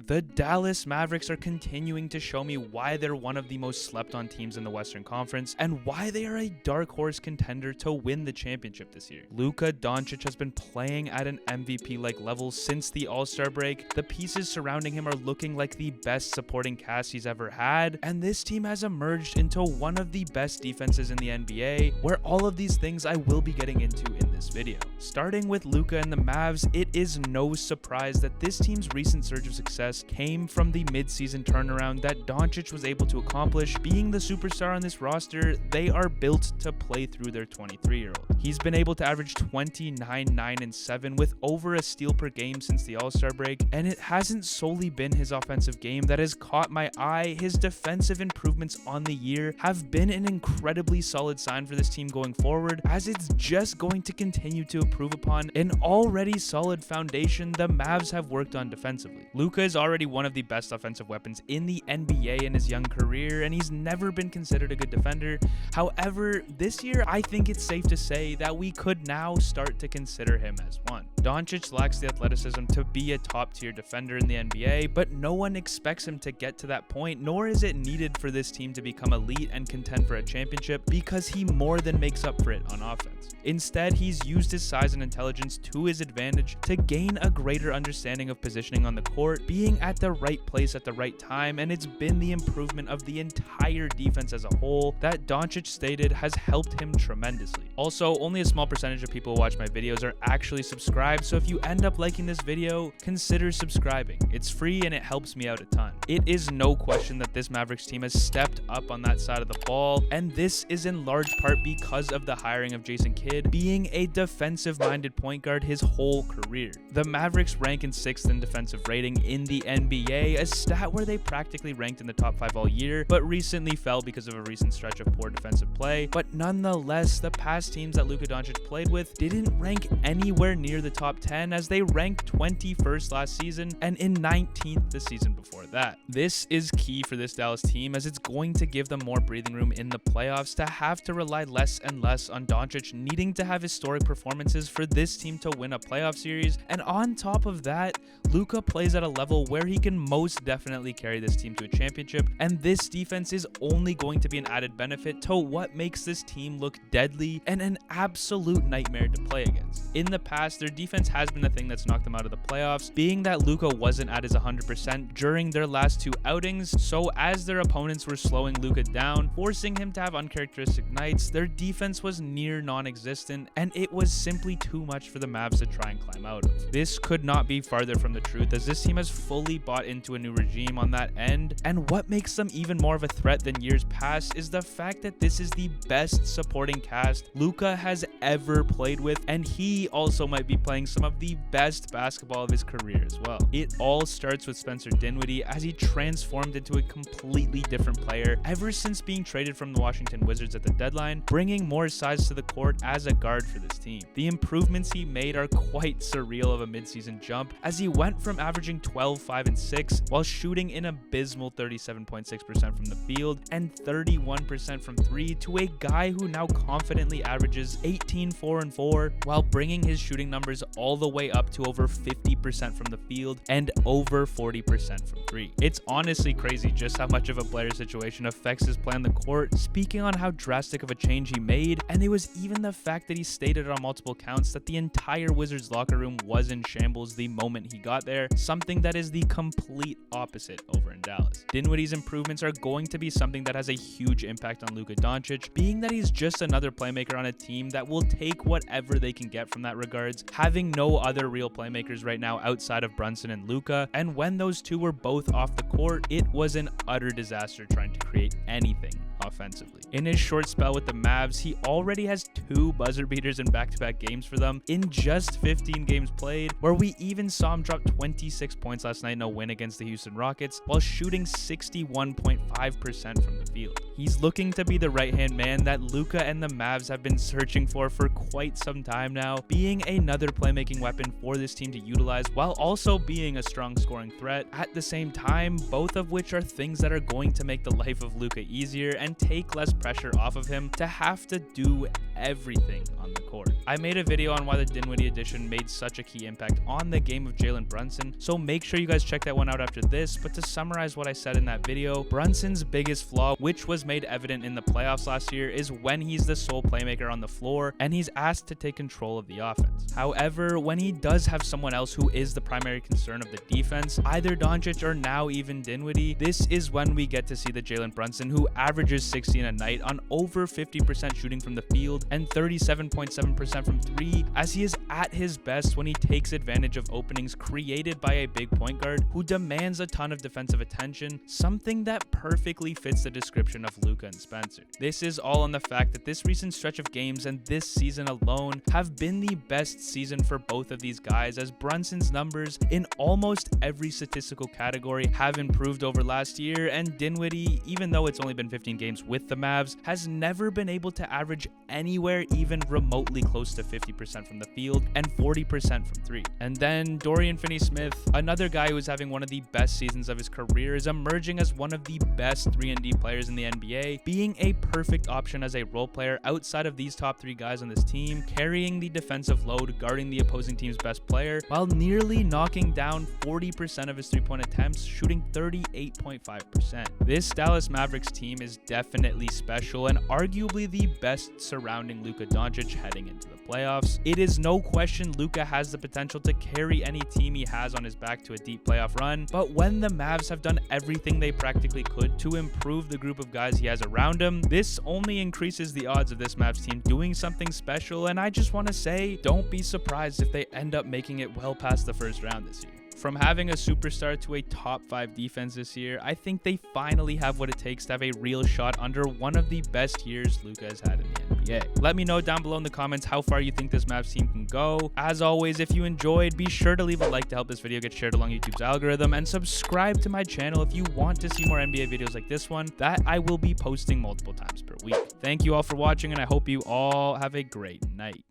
The Dallas Mavericks are continuing to show me why they're one of the most slept on teams in the Western Conference and why they are a dark horse contender to win the championship this year. Luka Doncic has been playing at an MVP-like level since the All-Star break. The pieces surrounding him are looking like the best supporting cast he's ever had, and this team has emerged into one of the best defenses in the NBA, where all of these things I will be getting into in this video. Starting with Luka and the Mavs, it is no surprise that this team's recent surge of success came from the mid-season turnaround that Doncic was able to accomplish. Being the superstar on this roster, they are built to play through their 23-year-old. He's been able to average 29, 9, and 7 with over a steal per game since the All-Star break, and it hasn't solely been his offensive game that has caught my eye. His defensive improvements on the year have been an incredibly solid sign for this team going forward, as it's just going to continue to improve upon an already solid foundation the Mavs have worked on defensively. Luka is already one of the best offensive weapons in the NBA in his young career, and he's never been considered a good defender. However, this year I think it's safe to say that we could now start to consider him as one. Doncic lacks the athleticism to be a top-tier defender in the NBA, but no one expects him to get to that point, nor is it needed for this team to become elite and contend for a championship, because he more than makes up for it on offense. Instead, he's used his size and intelligence to his advantage to gain a greater understanding of positioning on the court, being at the right place at the right time, and it's been the improvement of the entire defense as a whole that Doncic stated has helped him tremendously. Also, only a small percentage of people who watch my videos are actually subscribed, so if you end up liking this video, consider subscribing. It's free and it helps me out a ton. It is no question that this Mavericks team has stepped up on that side of the ball, and this is in large part because of the hiring of Jason Kidd being a defensive-minded point guard his whole career. The Mavericks rank in 6th in defensive rating in the NBA, a stat where they practically ranked in the top 5 all year, but recently fell because of a recent stretch of poor defensive play. But nonetheless, the past teams that Luka Doncic played with didn't rank anywhere near the top 10, as they ranked 21st last season and in 19th the season before that. This is key for this Dallas team, as it's going to give them more breathing room in the playoffs to have to rely less and less on Doncic needing to have historic performances for this team to win a playoff series. And on top of that, Luka plays at a level where he can most definitely carry this team to a championship, and this defense is only going to be an added benefit to what makes this team look deadly and an absolute nightmare to play against. In the past, their defense has been the thing that's knocked them out of the playoffs, being that Luka wasn't at his 100% during their last 2 outings, so as their opponents were slowing Luka down, forcing him to have uncharacteristic nights, their defense was near non-existent, and it was simply too much for the Mavs to try and climb out of. This could not be farther from the truth, as this team has fully bought into a new regime on that end, and what makes them even more of a threat than years past is the fact that this is the best supporting cast Luka has ever played with, and he also might be playing some of the best basketball of his career as well. It all starts with Spencer Dinwiddie, as he transformed into a completely different player ever since being traded from the Washington Wizards at the deadline, bringing more size to the court as a guard for this team. The improvements he made are quite surreal of a midseason jump, as he went from averaging 12, 5, and 6 while shooting an abysmal 37.6% from the field and 31% from 3 to a guy who now confidently averages 18, 4, and 4 while bringing his shooting numbers all the way up to over 50% from the field and over 40% from 3. It's honestly crazy just how much of a player's situation affects his play on the court, speaking on how drastic of a change he made, and it was even the fact that he stated on multiple counts that the entire Wizards locker room was in shambles the moment he got there, something that is the complete opposite over in Dallas. Dinwiddie's improvements are going to be something that has a huge impact on Luka Doncic, being that he's just another playmaker on a team that will take whatever they can get from that regards, having no other real playmakers right now outside of Brunson and Luka, and when those two were both off the court, it was an utter disaster trying to create anything offensively. In his short spell with the Mavs, he already has 2 buzzer beaters in back-to-back games for them in just 15 games played, where we even saw him drop 26 points last night in a win against the Houston Rockets while shooting 61.5% from the field. He's looking to be the right-hand man that Luka and the Mavs have been searching for quite some time now, being another playmaking weapon for this team to utilize while also being a strong scoring threat at the same time, both of which are things that are going to make the life of Luka easier and take less pressure off of him to have to do everything on the court. I made a video on why the Dinwiddie addition made such a key impact on the game of Jalen Brunson, so make sure you guys check that one out after this. But to summarize what I said in that video, Brunson's biggest flaw, which was made evident in the playoffs last year, is when he's the sole playmaker on the floor and he's asked to take control of the offense. However, when he does have someone else who is the primary concern of the defense, either Doncic or now even Dinwiddie, this is when we get to see the Jalen Brunson who averages 16 a night on over 50% shooting from the field and 37.7% from three, as he is at his best when he takes advantage of openings created by a big point guard who demands a ton of defensive attention, something that perfectly fits the description of Luka and Spencer. This is all on the fact that this recent stretch of games and this season alone have been the best season for both of these guys, as Brunson's numbers in almost every statistical category have improved over last year, and Dinwiddie, even though it's only been 15 games with the Mavs, has never been able to average anywhere even remotely close to 50% from the field and 40% from three. And then Dorian Finney-Smith, another guy who is having one of the best seasons of his career, is emerging as one of the best 3-and-D players in the NBA, being a perfect option as a role player outside of these top three guys on this team, carrying the defensive load, guarding the opposing team's best player, while nearly knocking down 40% of his three-point attempts, shooting 38.5%. This Dallas Mavericks team is definitely special and arguably the best surrounding Luka Doncic heading into the playoffs. It is no question Luka has the potential to carry any team he has on his back to a deep playoff run, but when the Mavs have done everything they practically could to improve the group of guys he has around him, this only increases the odds of this Mavs team doing something special, and I just want to say, don't be surprised if they end up making it well past the first round this year. From having a superstar to a top 5 defense this year, I think they finally have what it takes to have a real shot under one of the best years Luka has had in the NBA. Let me know down below in the comments how far you think this Mavs team can go. As always, if you enjoyed, be sure to leave a like to help this video get shared along YouTube's algorithm, and subscribe to my channel if you want to see more NBA videos like this one that I will be posting multiple times per week. Thank you all for watching, and I hope you all have a great night.